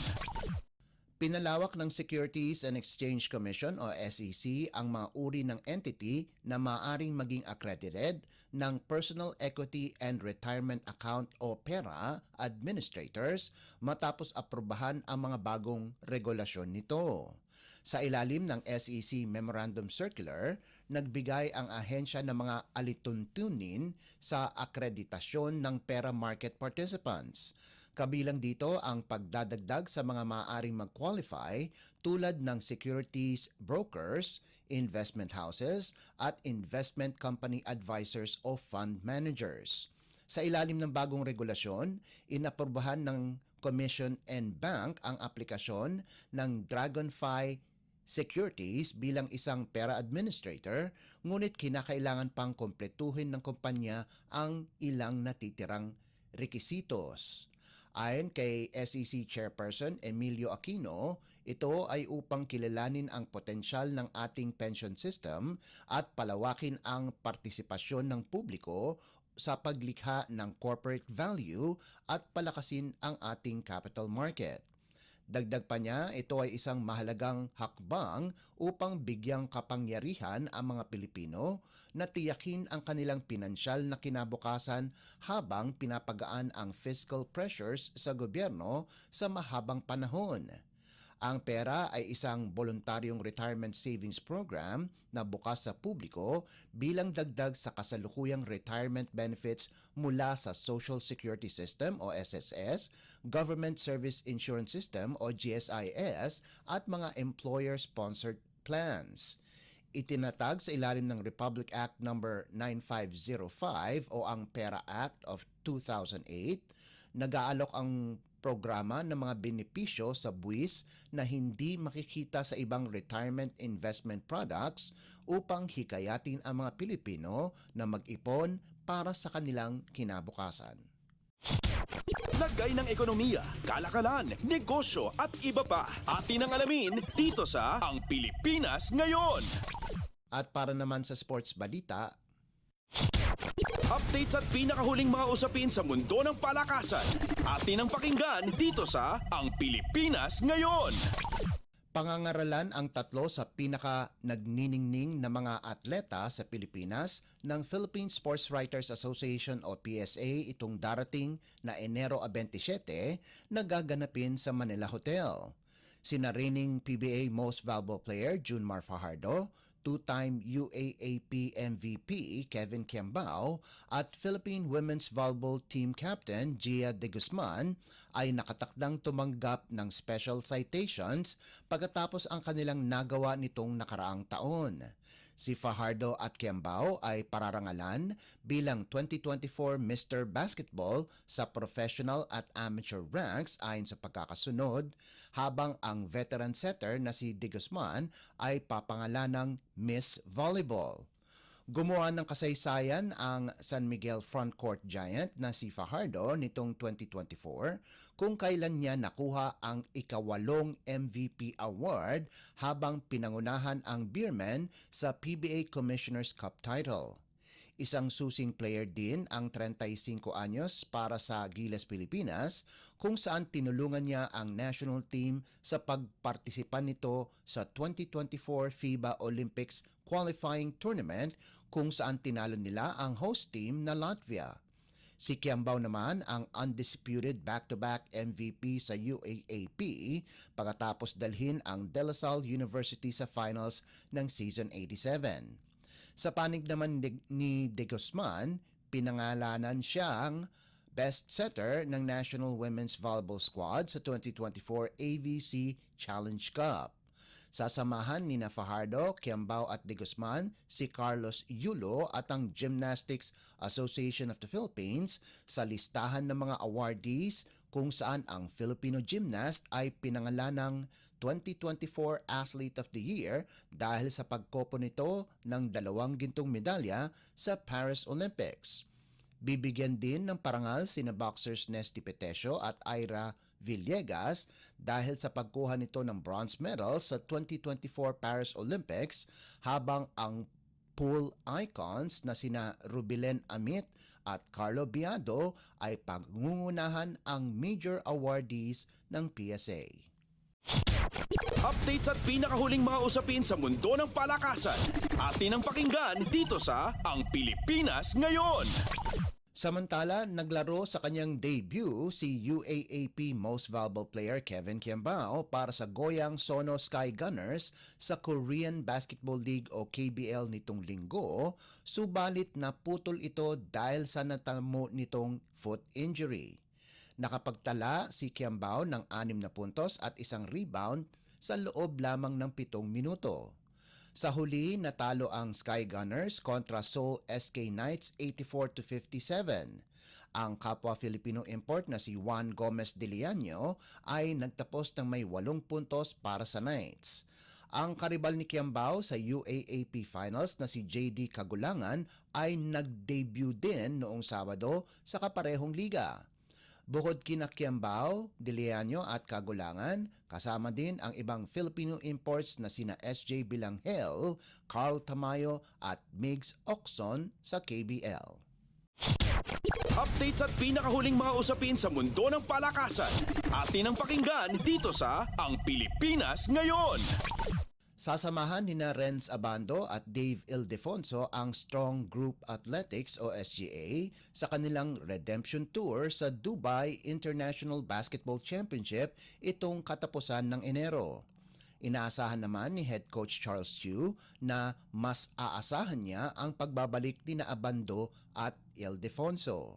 Pinalawak ng Securities and Exchange Commission o SEC ang mga uri ng entity na maaaring maging accredited ng Personal Equity and Retirement Account o PERA administrators matapos aprobahan ang mga bagong regulasyon nito. Sa ilalim ng SEC Memorandum Circular, nagbigay ang ahensya ng mga alituntunin sa akreditasyon ng pera market participants. Kabilang dito ang pagdadagdag sa mga maaaring mag-qualify tulad ng securities brokers, investment houses at investment company advisors o fund managers. Sa ilalim ng bagong regulasyon, inaprubahan ng Commission and Bank ang aplikasyon ng Dragonfly Securities bilang isang pera administrator, ngunit kinakailangan pang kumpletuhin ng kumpanya ang ilang natitirang rekisitos. Ayon kay SEC Chairperson Emilio Aquino, ito ay upang kilalanin ang potensyal ng ating pension system at palawakin ang partisipasyon ng publiko sa paglikha ng corporate value at palakasin ang ating capital market. Dagdag pa niya, ito ay isang mahalagang hakbang upang bigyang kapangyarihan ang mga Pilipino na tiyakin ang kanilang pinansyal na kinabukasan habang pinapagaan ang fiscal pressures sa gobyerno sa mahabang panahon. Ang pera ay isang voluntaryong retirement savings program na bukas sa publiko bilang dagdag sa kasalukuyang retirement benefits mula sa Social Security System o SSS, Government Service Insurance System o GSIS at mga employer-sponsored plans. Itinatag sa ilalim ng Republic Act No. 9505 o ang PERA Act of 2008, nag-aalok ang programa ng mga benepisyo sa buwis na hindi makikita sa ibang retirement investment products upang hikayatin ang mga Pilipino na mag-ipon para sa kanilang kinabukasan. Lagay ng ekonomiya, kalakalan, negosyo at iba pa. Atin ang alamin dito sa Ang Pilipinas Ngayon. At para naman sa sports balita, updates at pinakahuling mga usapin sa mundo ng palakasan. Atin ang pakinggan dito sa Ang Pilipinas Ngayon. pangangaralan ang tatlo sa pinaka-nagniningning na mga atleta sa Pilipinas ng Philippine Sports Writers Association o PSA itong darating na Enero 27 na gaganapin sa Manila Hotel. Sina reigning PBA Most Valuable Player Junmar Fajardo, two-time UAAP MVP Kevin Kiambao at Philippine Women's Volleyball Team Captain Gia De Guzman ay nakatakdang tumanggap ng special citations pagkatapos ang kanilang nagawa nitong nakaraang taon. Si Fajardo at Kiambao ay pararangalan bilang 2024 Mr. Basketball sa professional at amateur ranks ayon sa pagkakasunod, habang ang veteran setter na si De Guzman ay papangalanang Miss Volleyball. Gumawa ng kasaysayan ang San Miguel Frontcourt Giant na si Fajardo nitong 2024 kung kailan niya nakuha ang ika-8 MVP award habang pinangunahan ang Beermen sa PBA Commissioner's Cup title. Isang susing player din ang 35 anyos para sa Gilas Pilipinas kung saan tinulungan niya ang national team sa pagpartisipan nito sa 2024 FIBA Olympics qualifying tournament kung saan tinalo nila ang host team na Latvia. Si Kiambao naman ang undisputed back-to-back MVP sa UAAP pagkatapos dalhin ang De La Salle University sa finals ng season 87. Sa panig naman ni De Guzman, pinangalanan siyang best setter ng National Women's Volleyball Squad sa 2024 AVC Challenge Cup. Sasamahan ni Fajardo, Kiambao at De Guzman si Carlos Yulo at ang Gymnastics Association of the Philippines sa listahan ng mga awardees kung saan ang Filipino gymnast ay pinangalanang 2024 Athlete of the Year dahil sa pagkopo nito ng 2 gintong medalya sa Paris Olympics. Bibigyan din ng parangal sina boxers Nesty Petesio at Ira Villegas dahil sa pagkuha nito ng bronze medal sa 2024 Paris Olympics, habang ang pool icons na sina Rubilen Amit at Carlo Biado ay pangungunahan ang major awardees ng PSA. Updates at pinakahuling mga usapin sa mundo ng palakasan. Atin ang pakinggan dito sa Ang Pilipinas Ngayon. Samantala, naglaro sa kanyang debut si UAAP Most Valuable Player Kevin Kiambao para sa Goyang Sono Sky Gunners sa Korean Basketball League o KBL nitong linggo, subalit naputol ito dahil sa natamo nitong foot injury. Nakapagtala si Kiambao ng 6 na puntos at 1 rebound sa loob lamang ng 7 minuto. Sa huli, natalo ang Sky Gunners kontra Seoul SK Knights 84-57. Ang kapwa Filipino import na si Juan Gomez de Leaño ay nagtapos ng may 8 puntos para sa Knights. Ang karibal ni Kiambao sa UAAP Finals na si JD Kagulangan ay nag-debut din noong Sabado sa kaparehong liga. Bukod kina Kiambao, De Leaño at Kagulangan, kasama din ang ibang Filipino imports na sina SJ Bilanghel, Carl Tamayo at Migs Oxon sa KBL. Updates at pinakahuling mga usapin sa mundo ng palakasan. Atin ang pakinggan dito sa Ang Pilipinas Ngayon. Sasamahan ni Renz Abando at Dave Ildefonso ang Strong Group Athletics o SGA sa kanilang Redemption Tour sa Dubai International Basketball Championship itong katapusan ng Enero. Inaasahan naman ni Head Coach Charles Chiu na mas aasahan niya ang pagbabalik ni Abando at Ildefonso.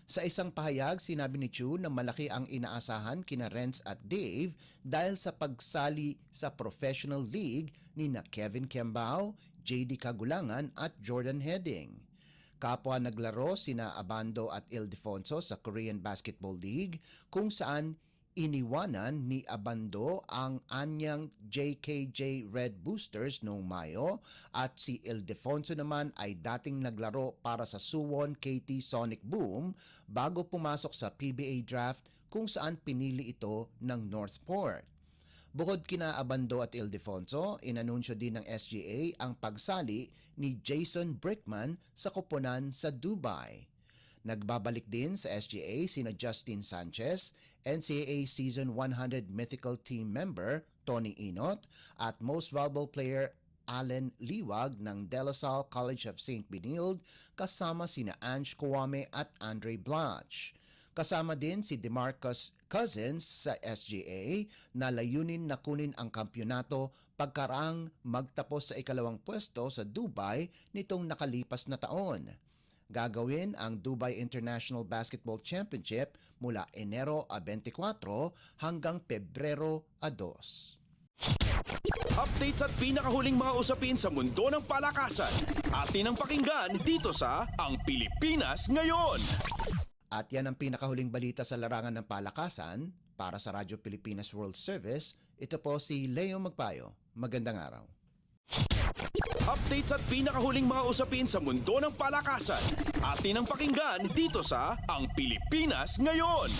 Sa isang pahayag, sinabi ni Chiu na malaki ang inaasahan kina Renz at Dave dahil sa pagsali sa professional league ni na Kevin Kiambao, JD Kagulangan at Jordan Heading. Kapwa naglaro sina Abando at Ildefonso sa Korean Basketball League kung saan iniwanan ni Abando ang anyang JKJ Red Boosters noong Mayo at si Ildefonso naman ay dating naglaro para sa Suwon KT Sonic Boom bago pumasok sa PBA draft kung saan pinili ito ng Northport. Bukod kina Abando at Ildefonso, inanunsyo din ng SGA ang pagsali ni Jason Brickman sa koponan sa Dubai. Nagbabalik din sa SGA sina Justin Sanchez, NCAA Season 100 Mythical Team member Tony Inot at Most Valuable Player Allen Liwag ng De La Salle College of St. Benilde kasama sina Ange Kouame at Andre Blanche. Kasama din si DeMarcus Cousins sa SGA na layunin na kunin ang kampyonato pagkaraang magtapos sa ikalawang pwesto sa Dubai nitong nakalipas na taon. Gagawin ang Dubai International Basketball Championship mula Enero 24 hanggang Pebrero 2. Updates at pinakahuling mga usapin sa mundo ng palakasan. Atin ang pakinggan dito sa Ang Pilipinas Ngayon. At yan ang pinakahuling balita sa larangan ng palakasan. Para sa Radyo Pilipinas World Service, ito po si Leo Magpayo. Magandang araw. Updates at pinakahuling mga usapin sa mundo ng palakasan. Atin ang pakinggan dito sa Ang Pilipinas Ngayon.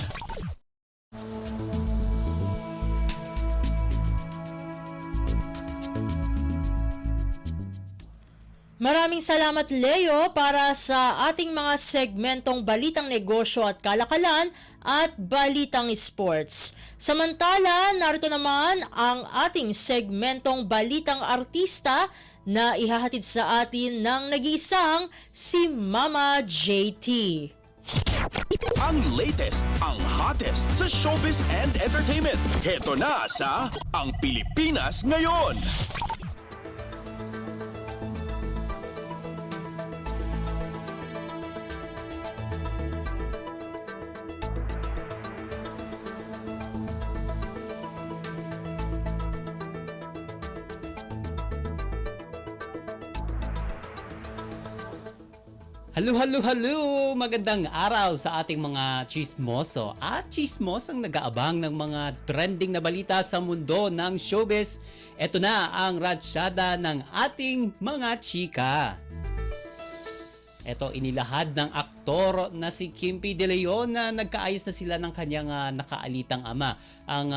Maraming salamat Leo para sa ating mga segmentong Balitang Negosyo at Kalakalan at Balitang Sports. Samantala, narito naman ang ating segmentong Balitang Artista na ihahatid sa atin ng nag-iisang si Mama JT. Ang latest, ang hottest sa showbiz and entertainment. Heto na sa Ang Pilipinas Ngayon. Hello! Magandang araw sa ating mga chismoso at chismosang nag-aabang ng mga trending na balita sa mundo ng showbiz. Ito na ang ratsyada ng ating mga chika. Ito inilahad ng aktor na si Kimpi De Leon na nagkaayos na sila ng kanyang nakaalitang ama, ang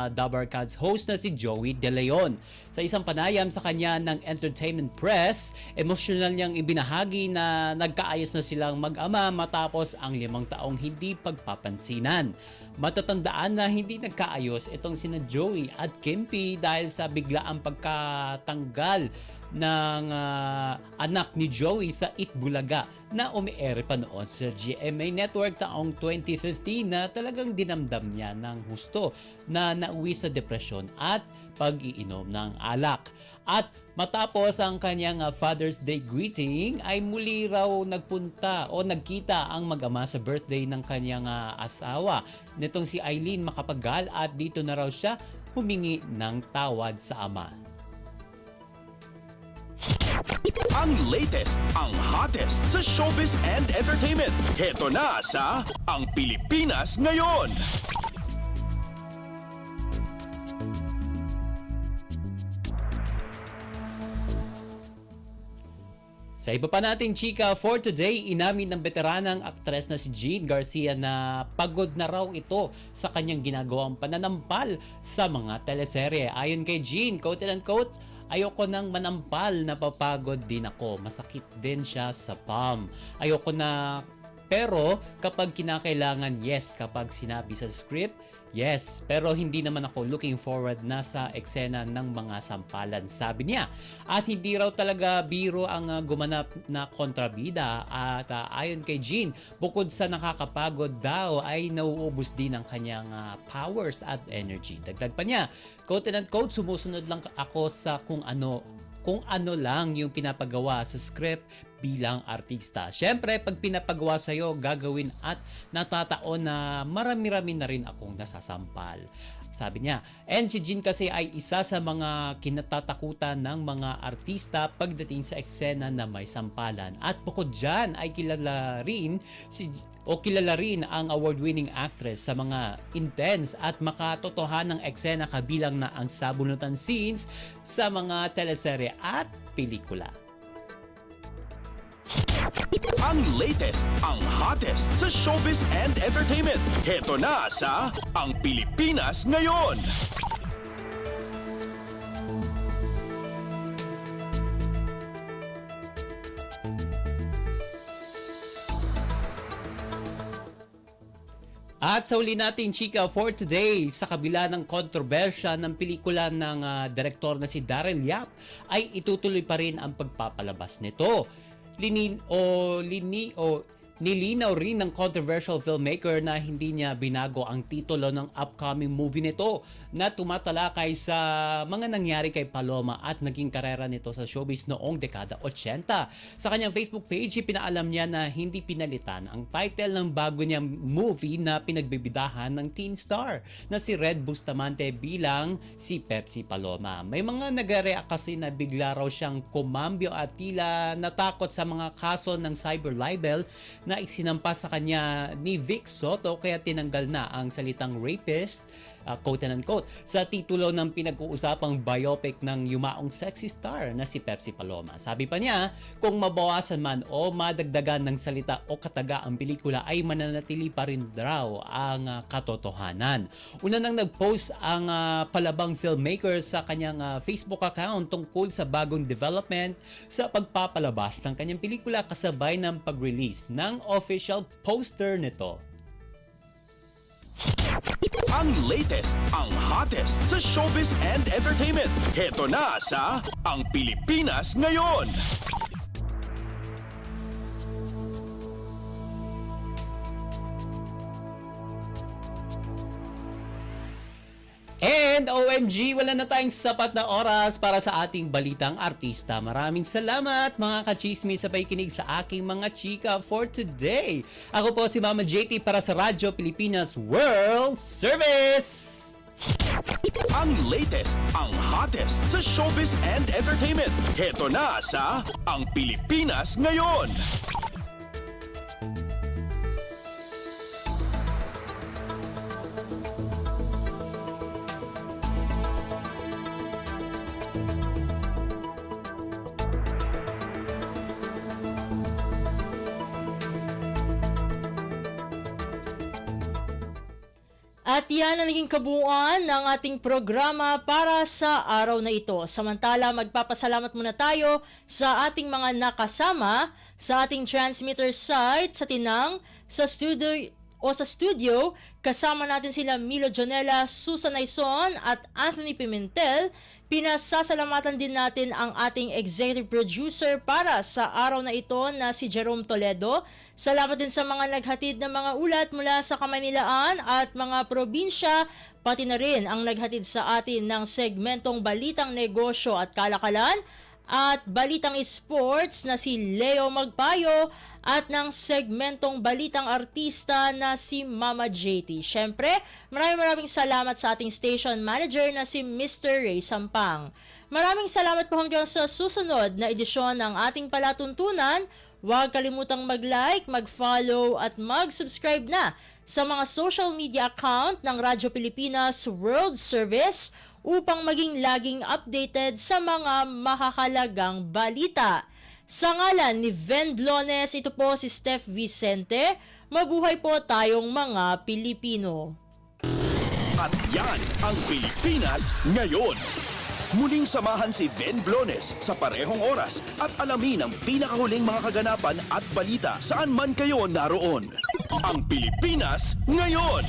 Dabarkads host na si Joey De Leon. Sa isang panayam sa kanya ng Entertainment Press, emosyonal niyang ibinahagi na nagkaayos na silang mag-ama matapos ang 5 taong hindi pagpapansinan. Matatandaan na hindi nagkaayos itong sina Joey at Kimpi dahil sa biglaang pagkatanggal ng anak ni Joey sa Itbulaga na umiere pa noon sa GMA Network taong 2015 na talagang dinamdam niya ng husto na nauwi sa depresyon at pag-iinom ng alak. At matapos ang kanyang Father's Day greeting ay muli raw nagpunta o nagkita ang mag-ama sa birthday ng kanyang asawa nitong si Eileen Macapagal at dito na raw siya humingi ng tawad sa ama. Ang latest, ang hottest sa showbiz and entertainment. Heto na sa Ang Pilipinas Ngayon. Sa iba pa nating chika for today, inamin ng veteranang aktres na si Jean Garcia na pagod na raw ito sa kanyang ginagawang pananampal sa mga teleserye. Ayon kay Jean, quote and unquote, ayoko nang manampal, napapagod din ako. Masakit din siya sa palm. Ayoko na, pero kapag kinakailangan, yes. Kapag sinabi sa script, yes. Pero hindi naman ako looking forward na sa eksena ng mga sampalan, sabi niya. At hindi raw talaga biro ang gumanap na kontrabida. At ayon kay Jean, bukod sa nakakapagod daw ay nauubos din ang kanyang powers at energy. Dagdag pa niya, quote and unquote, sumusunod lang ako sa kung ano lang yung pinapagawa sa script bilang artista. Siyempre, pag pinapagawa sa'yo, gagawin at natataon na marami-rami na rin akong nasasampal. Sabi niya, and si Jean kasi ay isa sa mga kinatatakutan ng mga artista pagdating sa eksena na may sampalan. At bukod dyan ay kilala rin ang award-winning actress sa mga intense at makatotohanang eksena kabilang na ang sabunutan scenes sa mga teleserye at pelikula. Ang latest, ang hottest sa showbiz and entertainment. Heto na sa Ang Pilipinas Ngayon. At sa uli nating chika for today, sa kabila ng kontrobersya ng pelikula ng direktor na si Daryl Yap, ay itutuloy pa rin ang pagpapalabas nito. Nilinaw rin ng controversial filmmaker na hindi niya binago ang titulo ng upcoming movie nito na tumatalakay sa mga nangyari kay Paloma at naging karera nito sa showbiz noong dekada 80. Sa kanyang Facebook page, pinaalam niya na hindi pinalitan ang title ng bago niyang movie na pinagbibidahan ng teen star na si Red Bustamante bilang si Pepsi Paloma. May mga nag-react kasi na bigla raw siyang kumambyo at tila natakot sa mga kaso ng cyber libel na isinampa sa kanya ni Vic Soto kaya tinanggal na ang salitang rapist quote and unquote, sa titulo ng pinag-uusapang biopic ng yumaong sexy star na si Pepsi Paloma. Sabi pa niya, kung mabawasan man o madagdagan ng salita o kataga ang pelikula ay mananatili pa rin daw ang katotohanan. Una nang nag-post ang palabang filmmaker sa kanyang Facebook account tungkol sa bagong development sa pagpapalabas ng kanyang pelikula kasabay ng pag-release ng official poster nito. Ang latest, ang hottest sa showbiz and entertainment. Heto na sa Ang Pilipinas Ngayon. And OMG, wala na tayong sapat na oras para sa ating balitang artista. Maraming salamat mga kachismis sa pakikinig sa aking mga chika for today. Ako po si Mama JT para sa Radyo Pilipinas World Service! Ang latest, ang hottest sa showbiz and entertainment. Heto na sa Ang Pilipinas Ngayon. At yan ang naging kabuuan ng ating programa para sa araw na ito. Samantala, magpapasalamat muna tayo sa ating mga nakasama sa ating transmitter site sa Tinang, sa studio. Kasama natin sila Milo Jonella, Susan Aison at Anthony Pimentel. Pinasasalamatan din natin ang ating executive producer para sa araw na ito na si Jerome Toledo. Salamat din sa mga naghatid ng mga ulat mula sa Kamaynilaan at mga probinsya, pati na rin ang naghatid sa atin ng segmentong Balitang Negosyo at Kalakalan at Balitang Sports na si Leo Magpayo at ng segmentong Balitang Artista na si Mama JT. Syempre, maraming salamat sa ating station manager na si Mr. Ray Sampang. Maraming salamat po hanggang sa susunod na edisyon ng ating palatuntunan. Huwag kalimutang mag-like, mag-follow at mag-subscribe na sa mga social media account ng Radyo Pilipinas World Service upang maging laging updated sa mga makakalagang balita. Sa ngalan ni Ven Blones, ito po si Steph Vicente. Mabuhay po tayong mga Pilipino. At yan ang Pilipinas Ngayon. Muling samahan si Ven Blones sa parehong oras at alamin ang pinakahuling mga kaganapan at balita saan man kayo naroon. Ang Pilipinas Ngayon!